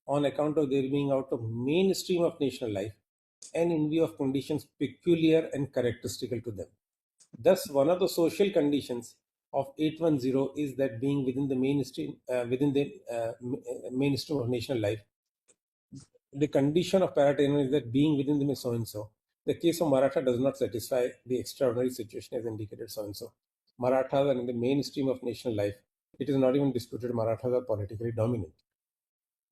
on account of their being out of mainstream of national life and in view of conditions peculiar and characteristical to them. Thus, one of the social conditions of 810 is that being within the mainstream of national life. The condition of paratarian is that being within the so and so. The case of Maratha does not satisfy the extraordinary situation as indicated so and so. Marathas are in the mainstream of national life. It is not even disputed Marathas are politically dominant.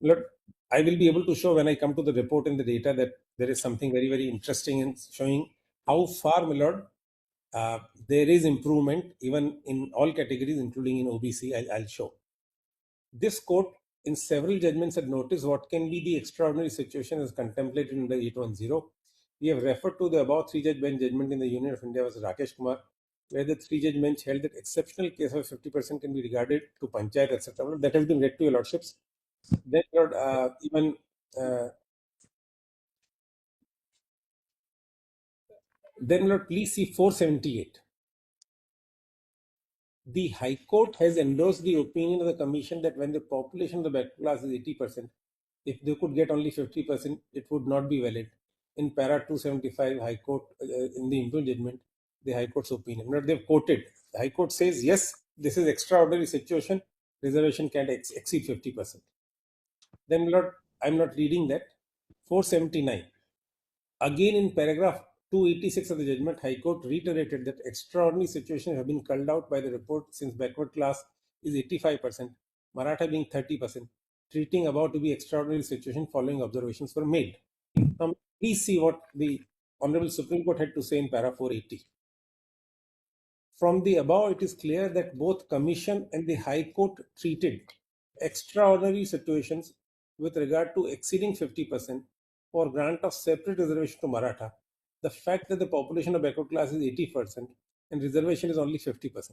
Lord, I will be able to show when I come to the report and the data that there is something very, very interesting in showing how far, my Lord, there is improvement even in all categories, including in OBC. I'll show. This court, in several judgments, had noticed what can be the extraordinary situation as contemplated in the 810. We have referred to the above three-judge bench judgment in the Union of India versus Rakesh Kumar, where the three-judge bench held that exceptional case of 50% can be regarded to panchayat, etc. That has been read to your lordships. Then, Lord, uh, Lord, please see 478. The High Court has endorsed the opinion of the Commission that when the population of the backward class is 80%, if they could get only 50%, it would not be valid. In para 275, High Court, in the Hindu judgment, the High Court's opinion. Not they've quoted. The High Court says, yes, this is extraordinary situation. Reservation can't exceed 50%. Then, Lord, I'm not reading that. 479. Again, in paragraph 286 of the judgment, High Court reiterated that extraordinary situations have been culled out by the report since backward class is 85%, Maratha being 30%, treating above to be extraordinary situation following observations were made. Now, please see what the Honorable Supreme Court had to say in para 480. From the above, it is clear that both Commission and the High Court treated extraordinary situations with regard to exceeding 50% for grant of separate reservation to Maratha. The fact that the population of backward class is 80% and reservation is only 50%.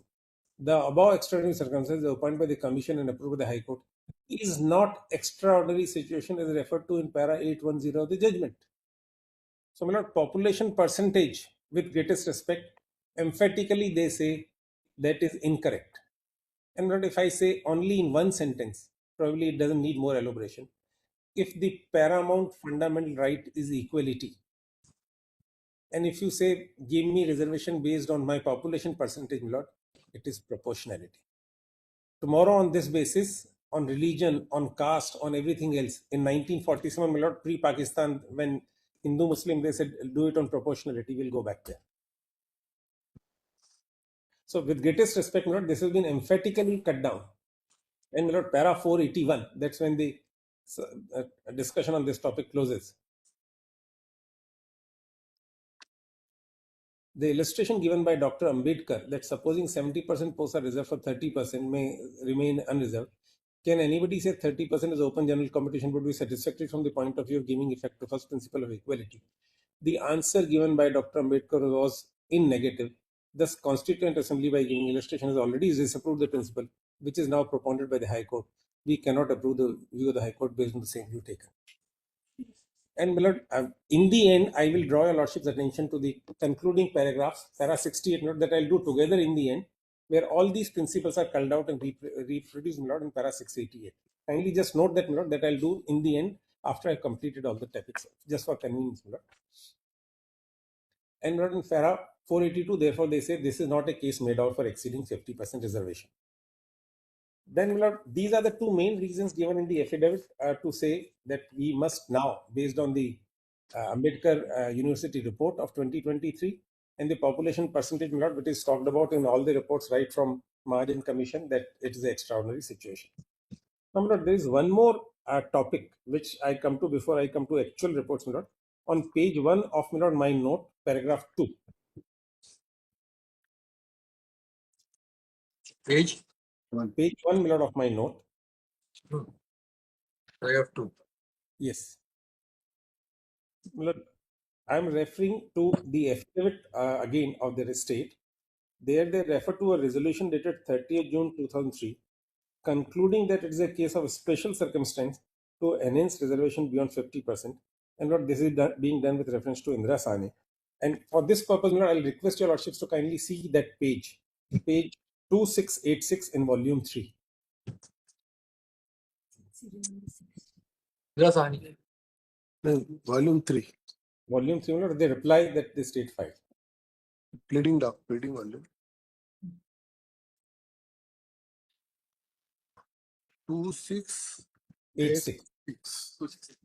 The above extraordinary circumstances appointed by the Commission and approved by the High Court is not extraordinary situation as referred to in para 810 of the judgment. So, my lord, population percentage, with greatest respect, emphatically they say that is incorrect. And not if I say only in one sentence, probably it doesn't need more elaboration. If the paramount fundamental right is equality, and if you say give me reservation based on my population percentage, my lord, it is proportionality. Tomorrow, on this basis, on religion, on caste, on everything else, in 1947, my lord, pre-Pakistan, when Hindu Muslim they said do it on proportionality, we'll go back there. So, with greatest respect, my lord, this has been emphatically cut down. And my lord, para 481, that's when the discussion on this topic closes. The illustration given by Dr. Ambedkar that supposing 70% posts are reserved for 30% may remain unreserved. Can anybody say 30% is open general competition would be satisfactory from the point of view of giving effect to first principle of equality? The answer given by Dr. Ambedkar was in negative. Thus, Constituent Assembly by giving illustration has already disapproved the principle, which is now propounded by the High Court. We cannot approve the view of the High Court based on the same view taken. And my lord, in the end, I will draw your lordship's attention to the concluding paragraphs, para 68, note that I'll do together in the end, where all these principles are culled out and reproduced, my lord, in para 688. Kindly just note that, my lord, that I'll do in the end after I've completed all the topics, just for convenience, my lord. And my lord, in para 482, therefore, they say this is not a case made out for exceeding 50% reservation. Then, my lord, these are the two main reasons given in the affidavit to say that we must now, based on the Ambedkar University report of 2023 and the population percentage, my lord, which is talked about in all the reports right from Mahajan Commission, that it is an extraordinary situation. Now, my lord, there is one more topic which I come to before I come to actual reports, my lord. On page 1 of, my lord, my note, paragraph 2. Page 1. Page 1, my lord, of my note. Paragraph 2. Yes. My lord, I'm referring to the affidavit again of the state. There they refer to a resolution dated 30th June 2003, concluding that it is a case of special circumstance to enhance reservation beyond 50%, and what this is being done with reference to Indira Sane. And for this purpose, my lord, I'll request your lordships to kindly see that page 2686 in volume 3. No, volume 3. Volume 3, my lord, they reply that they state 5. Pleading volume. 2686. 86.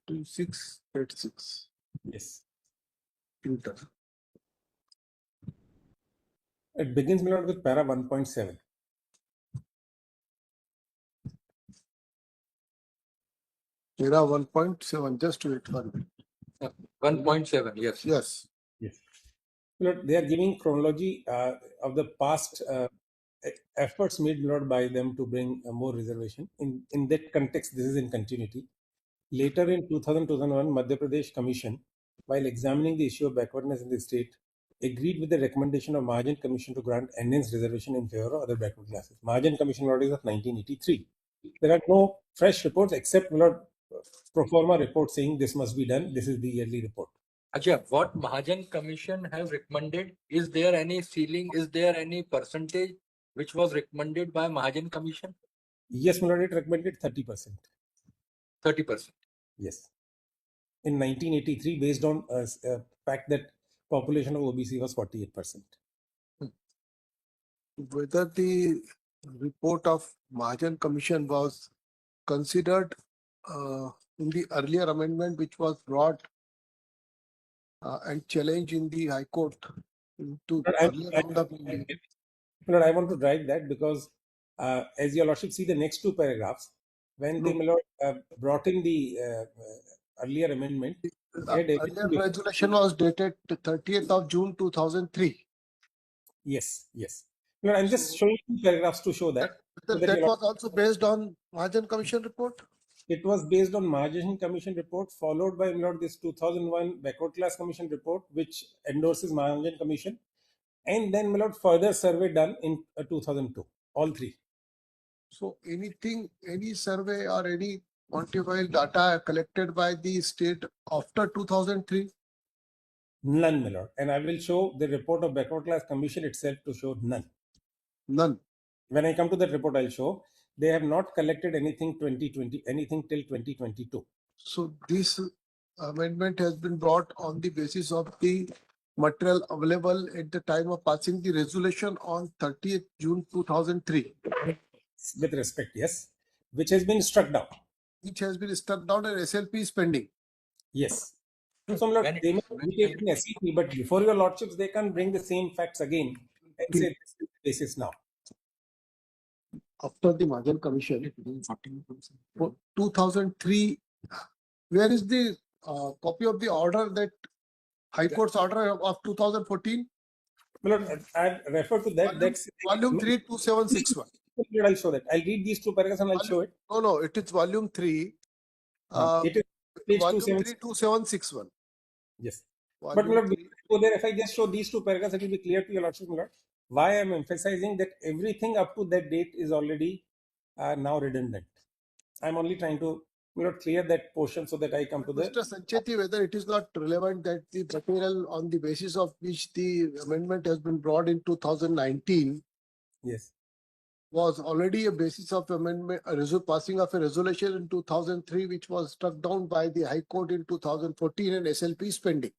2686. Yes. Enter. It begins, my lord, with para 1.7. Era 1.7. Just wait for me. 1.7, yes. Yes. Yes. Lord, they are giving chronology of the past efforts made, Lord, by them to bring more reservation. In that context, this is in continuity. Later in 2000-2001, Madhya Pradesh Commission, while examining the issue of backwardness in the state, agreed with the recommendation of Mahajan Commission to grant enhanced reservation in favor of other backward classes. Mahajan Commission Lord is of 1983. There are no fresh reports except, Lord, pro forma report saying this must be done. This is the yearly report. Acha, what Mahajan Commission have recommended? Is there any ceiling? Is there any percentage which was recommended by Mahajan Commission? Yes, my Lord, it recommended 30%. 30%. Yes. In 1983, based on fact that population of OBC was 48%. Whether the report of Mahajan Commission was considered in the earlier amendment which was brought and challenged in the High Court into But earlier round of review. Lord, I want to drive that because, as your Lordship see the next two paragraphs, when they, No. my Lord, brought in the earlier amendment, they had Earlier everything. resolution was dated 30th of June 2003. Yes, yes. Lord, I'm just showing two paragraphs to show that. So that That your was also based on Mahajan Commission report? It was based on Mahajan Commission report, followed by, my Lord, this 2001 Backward Class Commission report, which endorses Mahajan Commission, and then, my Lord, further survey done in 2002. All three. So anything, any survey or any quantifiable data collected by the state after 2003? None, my Lord. And I will show the report of Backward Class Commission itself to show none. None. When I come to that report, I'll show they have not collected anything 2020, anything till 2022. So this amendment has been brought on the basis of the material available at the time of passing the resolution on 30th June 2003, With respect, yes, which has been struck down. which has been struck down and SLP is pending. Yes. So, my Lord, When it- they may when- be taking SEP, but before your Lordships, they can bring the same facts again and say this is the basis now. After the Mahajan Commission, for 2003, where is the copy of the order that High Court's order of 2014? My Lord, I refer to that. That's Volume 3, 2761. I'll show that. I'll read these two paragraphs and I'll show it. No, it is volume 3. It is page Volume 27. 3, 2761. Yes. But, my Volume Lord, 3. before there, if I just show these two paragraphs, it will be clear to your Lordship, my Lord, why I'm emphasizing that everything up to that date is already now redundant. I'm only trying to, my Lord, clear that portion so that I come to the. Mr. Sancheti, whether it is not relevant that the material on the basis of which the amendment has been brought in 2019 Yes. was already a basis of amendment, passing of a resolution in 2003, which was struck down by the High Court in 2014 and SLP is pending.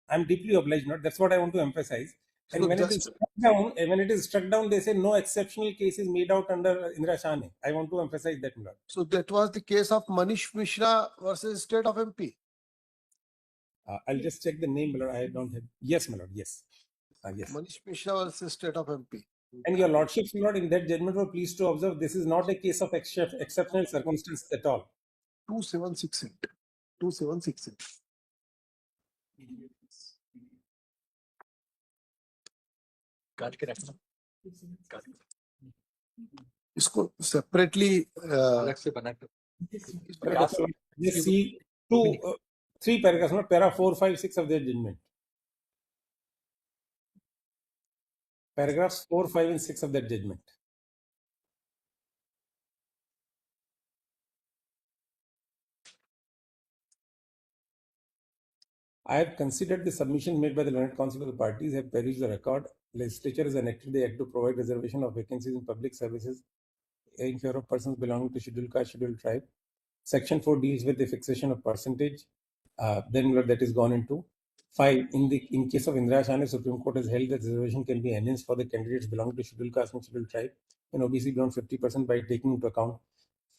I'm deeply obliged, not that's what I want to emphasize. And So when it is just- struck down, they say no exceptional case is made out under Indira Shane. I want to emphasize that, my Lord. So that was the case of Manish Mishra versus State of MP. I'll just check the name, my Lord. I don't have. Yes, my Lord. Yes. Yes. Manish Mishra versus State of MP. And your Lordship, my Lord, in that judgment were pleased to observe this is not a case of exceptional circumstances at all. 2768. 2768. काट के रखना, इसको separately अलग से बना के. Just see three paragraphs, not para 4, 5, 6 of their judgment. Paragraphs 4, 5, and 6 of that judgment. I have considered the submission made by the learned counsel of the parties, have perused the record. Legislature has enacted the act to provide reservation of vacancies in public services in favor of persons belonging to scheduled caste, scheduled tribe. Section 4 deals with the fixation of percentage. Then that is gone into. 5. In case of Indira Shane, Supreme Court has held that reservation can be enhanced for the candidates belonging to scheduled caste and scheduled tribe and OBC beyond 50% by taking into account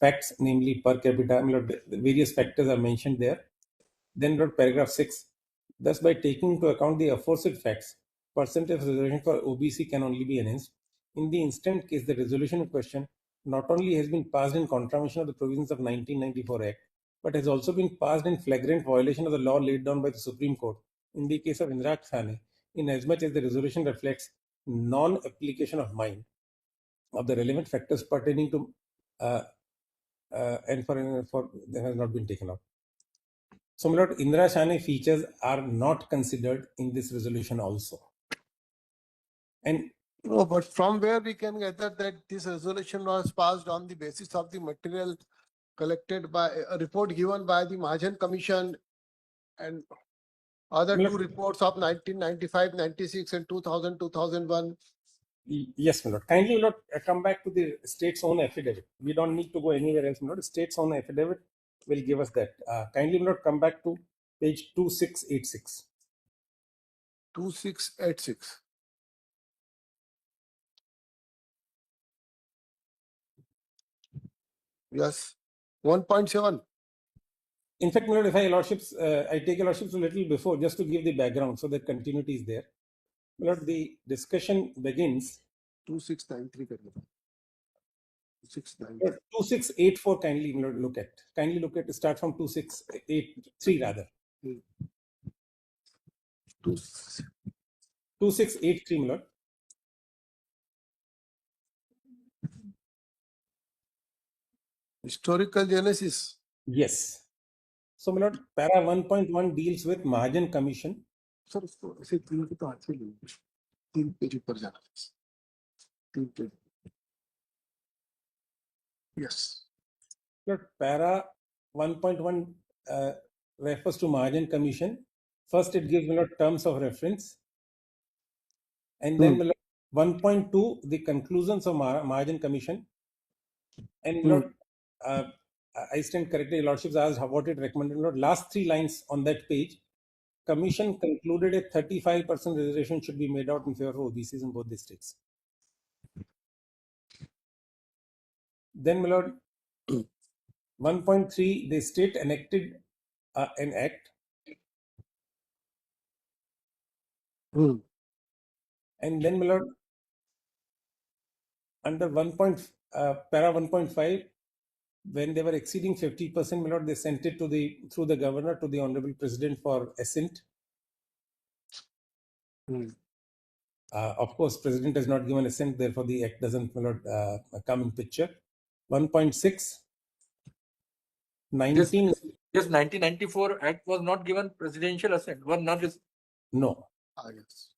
facts, namely per capita. The various factors are mentioned there. Then paragraph 6. Thus, by taking into account the aforesaid facts, percentage reservation for OBC can only be enhanced. In the instant case, the resolution in question not only has been passed in contravention of the provisions of 1994 Act, but has also been passed in flagrant violation of the law laid down by the Supreme Court in the case of Indira Thane, inasmuch as the resolution reflects non-application of mind of the relevant factors pertaining to and for that has not been taken up. So, my lord, Indira Shane features are not considered in this resolution also. And No, but from where we can gather that this resolution was passed on the basis of the material collected by a report given by the Mahajan Commission and other two reports of 1995, 96 and 2000, 2001. Yes, my lord. Kindly, my lord, come back to the state's own affidavit. We don't need to go anywhere else, my lord. State's own affidavit will give us that. Kindly, my lord, come back to page 2686. 2686. Yes. 1.7. In fact, my lord, if I take your lordships a little before just to give the background so that continuity is there. My lord, the discussion begins. 2693. 2684. Kindly, my lord, look at. Kindly look at. Start from 2683 rather. 2683, my lord. Historical genesis. Yes. So, my lord, para 1.1 deals with Mahajan Commission. Sir उसको ऐसे तीन के तो हाथ से लेंगे 3 page ऊपर जाना 3 page yes Lord, para 1.1 refers to Mahajan Commission. First, it gives terms of reference, and then 1.2 the conclusions of Mahajan Commission, and Lord, I stand corrected. Lordships asked what it recommended. Lord, last 3 lines on that page. Commission concluded a 35% reservation should be made out in favor of OBCs in both districts. Then, my lord, 1.3, the state enacted an act. And then, my lord, under para 1.5, when they were exceeding 50%, my lord, they sent it to through the governor to the Honorable President for assent. Of course, President has not given assent, therefore the act doesn't, my lord, come in picture. 1.6, 19. This 1994 Act was not given presidential assent. No. Yes.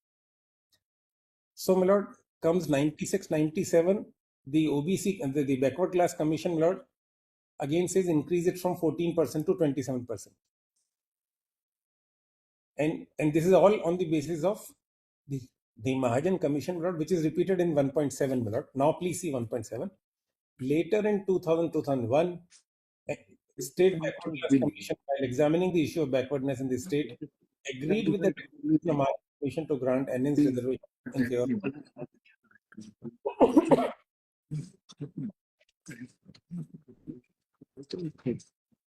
So, my lord, comes 96, 97, the OBC and the backward class commission, my lord, again says increase it from 14% to 27%. And this is all on the basis of the Mahajan Commission, my lord, which is repeated in 1.7, my lord. Now please see 1.7. Later in 2000, 2001, State Backward Class Commission, while examining the issue of backwardness in the state, agreed with the Mahajan Commission to grant enhanced reservation in favor of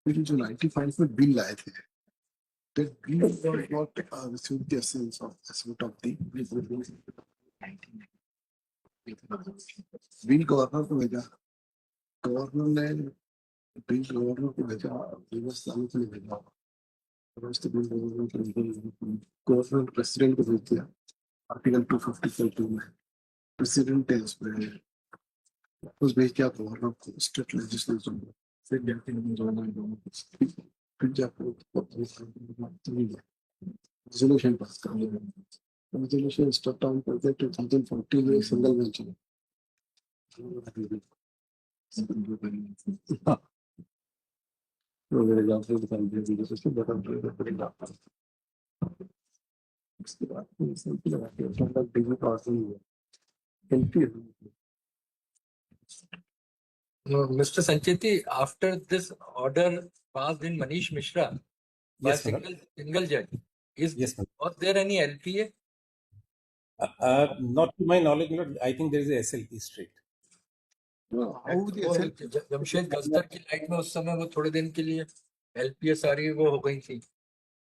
95 में bill लाए थे that bill was not received the essence of the bill governor को भेजा governor ने bill governor को भेजा व्यवस्था को भेजा गवर्नर प्रेसिडेंट को भेज दिया आर्टिकल 254 में प्रेसिडेंट है उसमें उस भेज दिया गवर्नर को स्टेट लेजिस्लेचर में फिर जाके फिर जाकर resolution pass करने resolution step down करते 2014 में सिंगल बेंच में तो मेरे जॉब से दिखाई दे रही है उसके बटन पे No, Mr. Sancheti, after this order passed in Manish Mishra by Yes, my lord. single judge, Yes, my was there any LPA? not to my knowledge, my lord. I think there is a SLP straight. How the वो SLP? Jamshed गस्तर की light में उस समय वो थोड़े दिन के लिए एलपीए सारी वो हो गई थी,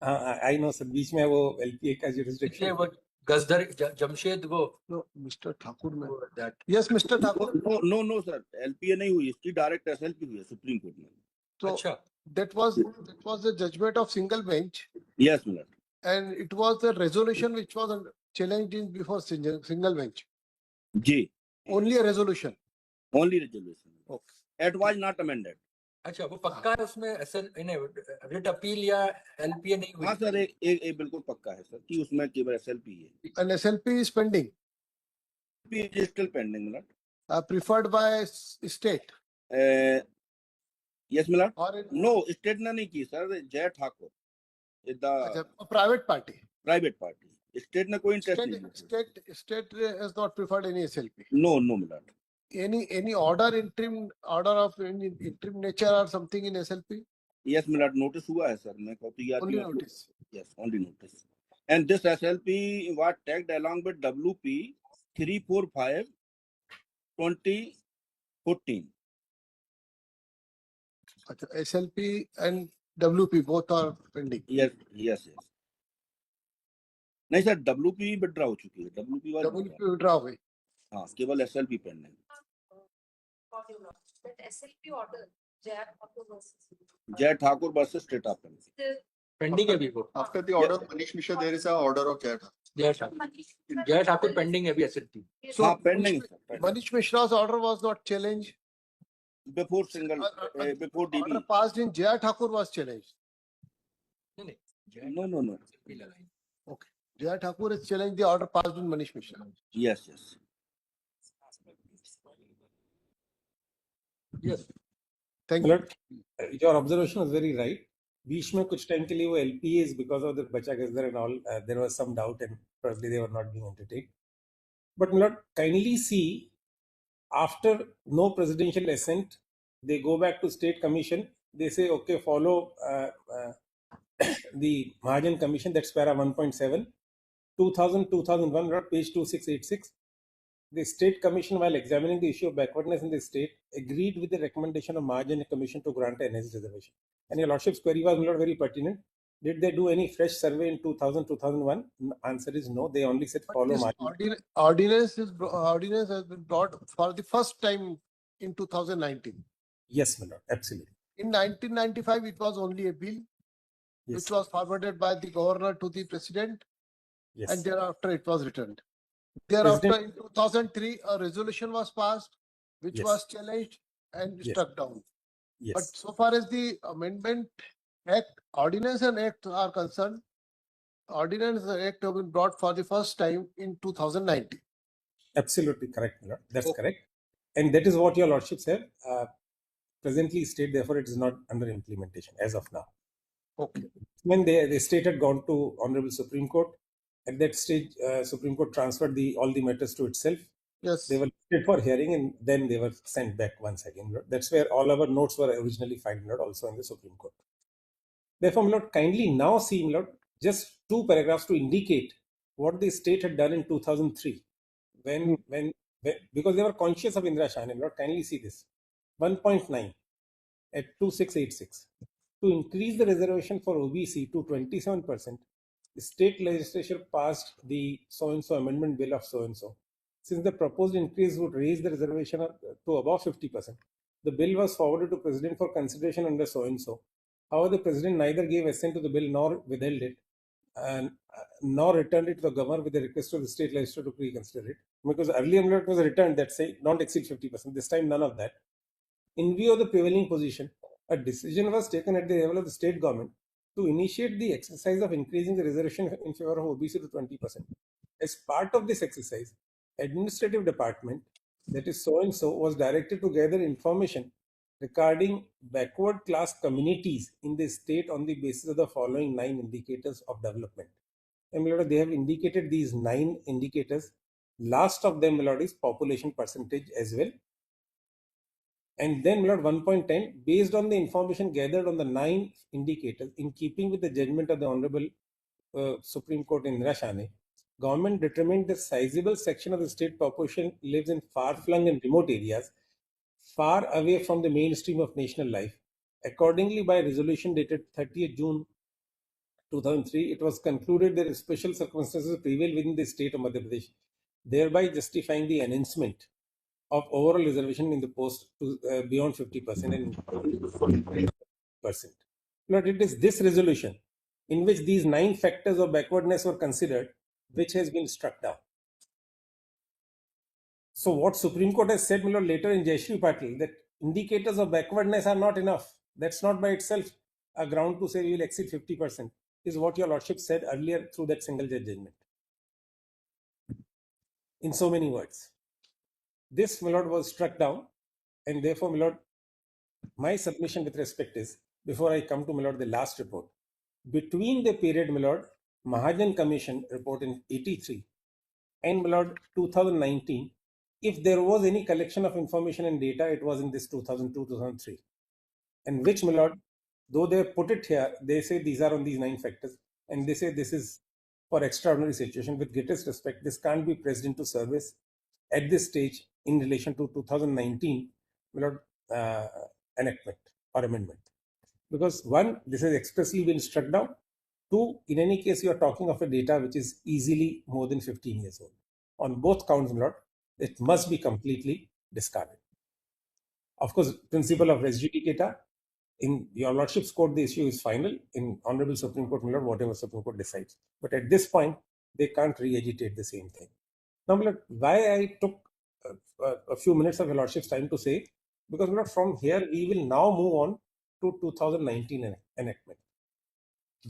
I know, sir. बीच में वो LPA का इसलिए jurisdiction. वो गस्तर जमशेद वो No, Mr. Thakur, ma'am. that Yes, Mr. Thakur. No, sir. LPA नहीं हुई, इसकी डायरेक्ट SLP हुई है सुप्रीम कोर्ट में. So अच्छा that was the judgment of single bench, Yes, my lord. and it was the resolution which was challenged in before single bench. G. Only a resolution. Only resolution. Okay. It was not amended. अच्छा वो पक्का है उसमें writ appeal या LPA नहीं हुई? हाँ sir, एक बिल्कुल पक्का है सर कि उसमें केवल SLP है. An SLP is pending, It is still pending, my preferred by state. lord. Yes, my lord. Or in, No, state ने नहीं की सर. जय Thakur is the a private party. private party. State ने कोई interest नहीं लिया. State has not preferred any SLP. No, my lord. Any order of any interim nature or something in SLP? Yes, my lord. Notice हुआ है sir. मैं कहती हूँ Only notice. Yes, only notice. And this SLP was tagged along with WP 345 2014. SLP and WP both are pending. Yes. नहीं sir, WP withdraw हो चुकी है. WP withdraw हुई. हाँ, केवल SLP पेंडिंग. SLP order, जय Thakur versus state of pending है अभी वो. After the order of Manish Mishra, there is a order of Jai Thakur. जय ठाकुर पेंडिंग है अभी एसएलपी. So हाँ, pending sir. Manish Mishra's order was not challenged. Before single before DB. Order passed in Jai Thakur was challenged. No. Okay. Jai Thakur has challenged the order passed in Manish Mishra. Yes. Yes. Thank you. Lord, your observation was very right. बीच में कुछ time के लिए वो LPAs because of the Bacha Gazdar and all, there was some doubt and probably they were not being entertained. But Lord, kindly see, after no presidential assent, they go back to state commission. They say, okay, follow the Mahajan Commission, that's para 1.7, 2000-2001, Lord, page 2686. The state commission, while examining the issue of backwardness in the state, agreed with the recommendation of Mahajan Commission to grant an NS reservation. And your lordship's query was not very pertinent. Did they do any fresh survey in 2000-2001? Answer is no. They only said follow This Mahajan. ordinance has been brought for the first time in 2019. Yes, my lord, absolutely. In 1995, it was only a bill Yes. which was forwarded by the governor to the president, Yes. and thereafter it was returned. Thereafter, President- in 2003, a resolution was passed which Yes. was challenged and Yes. struck down. Yes. But so far as the amendment act, ordinance and act are concerned, ordinance and act have been brought for the first time in 2019. Absolutely correct, my lord. That's Okay. correct. And that is what your lordships have presently state. Therefore, it is not under implementation as of now. Okay. When the state had gone to Honorable Supreme Court, at that stage, Supreme Court transferred all the matters to itself. Yes. They were listed for hearing and then they were sent back once again. Lord. That's where all our notes were originally filed, Lord, also in the Supreme Court. Therefore, my lord, kindly now see, my lord, just 2 paragraphs to indicate what the state had done in 2003 when because they were conscious of Indira Shah. My lord, kindly see this. 1.9 at 2686. To increase the reservation for OBC to 27%, the state legislature passed the so-and-so amendment bill of so-and-so. Since the proposed increase would raise the reservation to above 50%, the bill was forwarded to President for consideration under so-and-so. However, the President neither gave assent to the bill nor withheld it, and nor returned it to the governor with a request to the state legislature to reconsider it. Because earlier it was returned that say not exceed 50%. This time none of that. In view of the prevailing position, a decision was taken at the level of the state government to initiate the exercise of increasing the reservation in favor of OBC to 20%. As part of this exercise, administrative department, that is so-and-so, was directed to gather information regarding backward class communities in the state on the basis of the following 9 indicators of development. And my lord, they have indicated these 9 indicators. Last of them, my lord, is population percentage as well. And then, my lord, 1.10, based on the information gathered on the 9 indicators, in keeping with the judgment of the Honorable Supreme Court in Rashane, government determined that sizable section of the state population lives in far-flung and remote areas, far away from the mainstream of national life. Accordingly, by resolution dated 30th June 2003, it was concluded that special circumstances prevail within the state of Madhya Pradesh, thereby justifying the enhancement of overall reservation in the post to beyond 50% and 40%. But it is this resolution in which these 9 factors of backwardness were considered, which has been struck down. So what Supreme Court has said, later in Jayashree Patil, that indicators of backwardness are not enough. That's not by itself a ground to say we will exceed 50%, is what your lordship said earlier through that single judge judgment. In so many words, this, my lord, was struck down, and therefore, my lord, my submission with respect is, before I come to, my lord, the last report, between the period, my lord, Mahajan Commission report in 83 and, my lord, 2019, if there was any collection of information and data, it was in this 2002-2003, and which, my lord, though they put it here, they say these are on these 9 factors, and they say this is for extraordinary situation. With greatest respect, this can't be pressed into service at this stage in relation to 2019, my lord, enactment or amendment, because one, this has expressly been struck down. 2, in any case, you are talking of a data which is easily more than 15 years old. On both counts, my lord, it must be completely discarded. Of course, principle of res judicata, in your lordship's court, the issue is final. In Honorable Supreme Court, my lord, whatever Supreme Court decides. But at this point, they can't re-agitate the same thing. Now, my lord, why I took a few minutes of your lordship's time to say, because, my lord, from here we will now move on to 2019 enactment.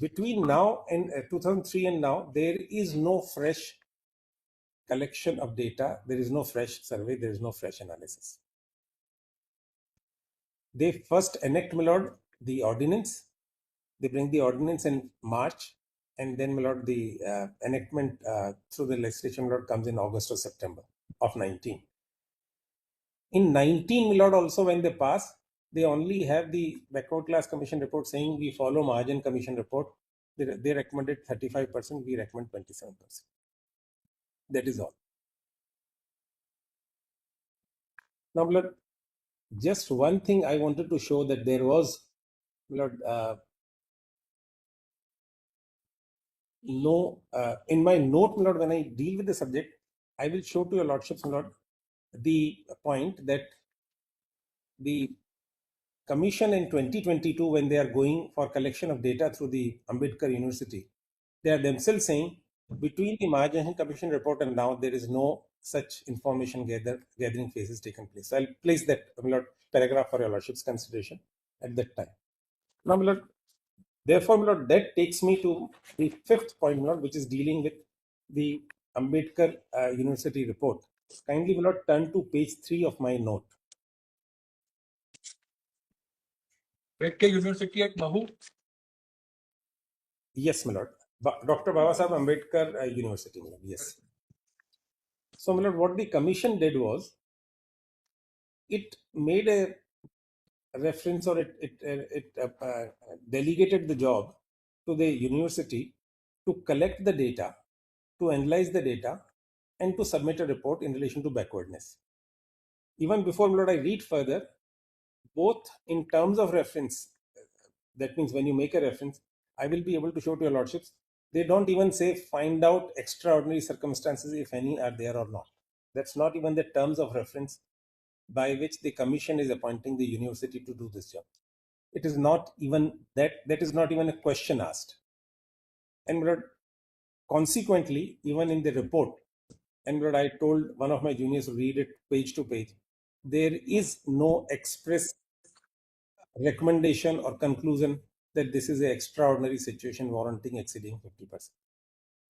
Between now and 2003 and now, there is no fresh collection of data, there is no fresh survey, there is no fresh analysis. They first enact, my lord, the ordinance. They bring the ordinance in March, and then, my lord, the enactment through the legislation, my lord, comes in August or September of 19. In 19, my lord, also when they pass, they only have the backward class commission report saying we follow Mahajan commission report. They recommended 35%, we recommend 27%. That is all. Now, my lord, just one thing I wanted to show, that there was, my lord, no, in my note, my lord, when I deal with the subject, I will show to your lordships, my lord, the point that the commission in 2022, when they are going for collection of data through the Ambedkar University, they are themselves saying between the Mahajan Commission report and now, there is no such information gathering phases taken place. So I'll place that, my lord, paragraph for your lordship's consideration at that time. Now, my lord, therefore, my lord, that takes me to the 5th point, my lord, which is dealing with the Ambedkar University report. Kindly, my lord, turn to page 3 of my note. Ambedkar University at Mahu. Yes, my lord. Dr. Babasaheb Ambedkar University, my lord. Yes. So, my lord, what the commission did was, it made a reference, or it delegated the job to the university to collect the data, to analyze the data, and to submit a report in relation to backwardness. Even before, my lord, I read further, both in terms of reference, that means when you make a reference, I will be able to show to your lordships, they don't even say find out extraordinary circumstances, if any, are there or not. That's not even the terms of reference by which the commission is appointing the university to do this job. It is not even that is not even a question asked. And my lord, consequently, even in the report, and what I told one of my juniors to read it page to page, there is no express recommendation or conclusion that this is an extraordinary situation warranting exceeding 50%.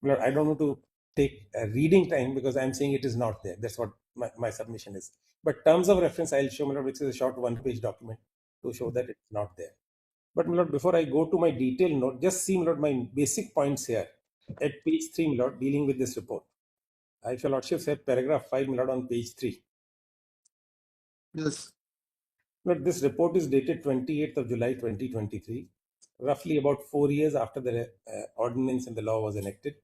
Well, I don't want to take a reading time, because I'm saying it is not there. That's what my submission is. But terms of reference, I'll show, my lord, which is a short 1-page document to show that it's not there. But, my lord, before I go to my detailed note, just see, my lord, my basic points here. at page 3, my lord, dealing with this report. If your lordships have paragraph 5, my lord, on page 3. Yes. But this report is dated 28th of July 2023, roughly about 4 years after the ordinance and the law was enacted.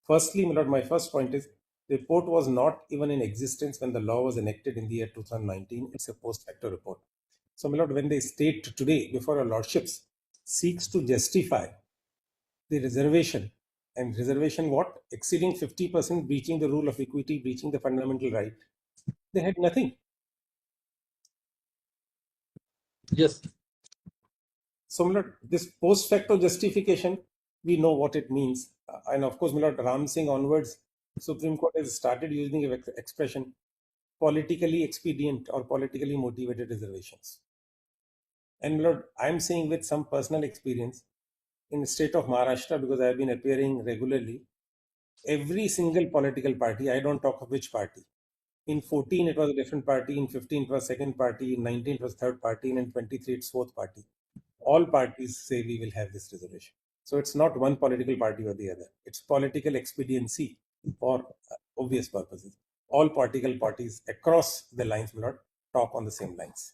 Firstly, my lord, my first point is the report was not even in existence when the law was enacted in the year 2019. It's a post facto report. So, my lord, when they state today before your lordships seeks to justify the reservation, and reservation what? Exceeding 50%, breaching the rule of equity, breaching the fundamental right. They had nothing. Yes. So, my lord, this post facto justification, we know what it means. And of course, my lord, Ram Singh onwards, Supreme Court has started using the expression politically expedient or politically motivated reservations. And my lord, I'm saying with some personal experience in the state of Maharashtra, because I've been appearing regularly, every single political party, I don't talk of which party. In 14, it was a different party. In 15, it was second party. In 19, it was third party. And in 23, it's fourth party. All parties say we will have this reservation. So it's not one political party or the other. It's political expediency for obvious purposes. All political parties across the lines will not talk on the same lines.